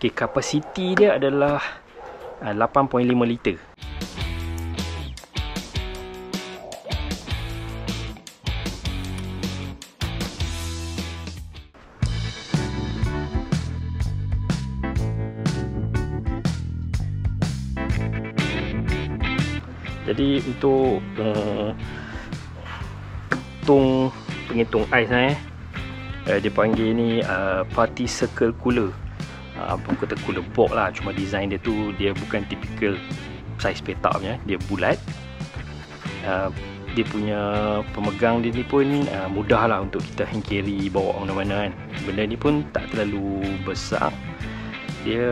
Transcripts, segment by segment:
Okay, kapasiti dia adalah 8.5 liter. Jadi untuk penghitung ais dia panggil ni particle cooler. Bukan kata cooler box lah, cuma design dia tu dia bukan typical saiz petak punya, dia bulat. Dia punya pemegang dia ni pun mudah lah untuk kita hand carry, bawa mana-mana kan. Benda ni pun tak terlalu besar, dia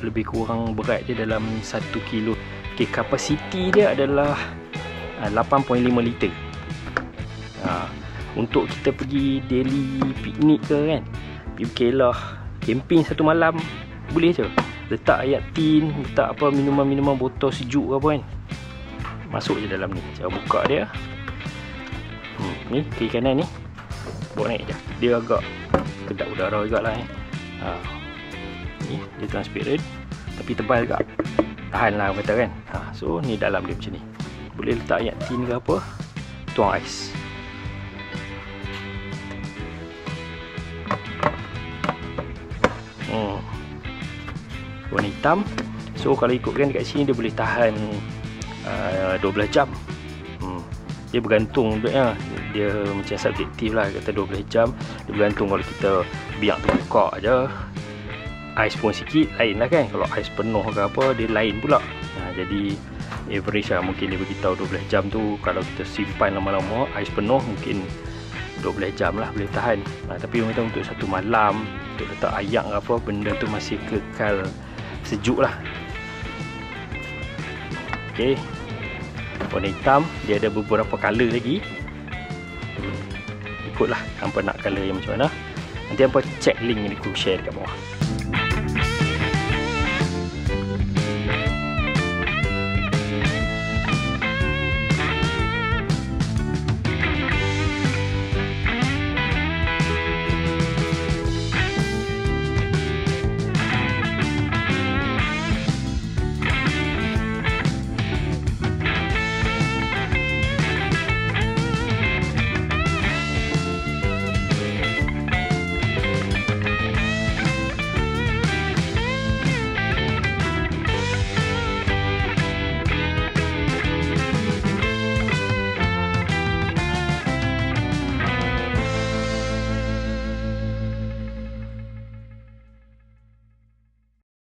lebih kurang berat dia dalam 1 kilo. Okay, kapasiti dia adalah 8.5 liter. Untuk kita pergi daily piknik ke kan, pergi berkelah, camping satu malam, boleh je. Letak ayat tin, letak apa minuman-minuman botol sejuk ke apa kan, masuk je dalam ni. Cara buka dia ni kiri kanan ni, bawa naik je. Dia agak kedap udara juga lah ni dia transparent tapi tebal juga, tahan lah kata kan. So ni dalam dia macam ni, boleh letak ayat tin ke apa, tuang ais. Warna hitam. So kalau ikutkan dekat sini dia boleh tahan 12 jam. Dia bergantung dia macam subjektif lah, kata 12 jam. Dia bergantung, kalau kita biar terbuka je, ais pun sikit lain lah kan. Kalau ais penuh ke apa, dia lain pula. Jadi average lah, mungkin dia beritahu 12 jam tu. Kalau kita simpan lama-lama, ais penuh mungkin 12 jam lah boleh tahan. Tapi orang kata untuk satu malam, untuk letak ayak ke apa, benda tu masih kekal sejuk lah. Okay, warna hitam. Dia ada beberapa color lagi, ikutlah hampa nak color yang macam mana. Nanti hampa check link ni aku share dekat bawah.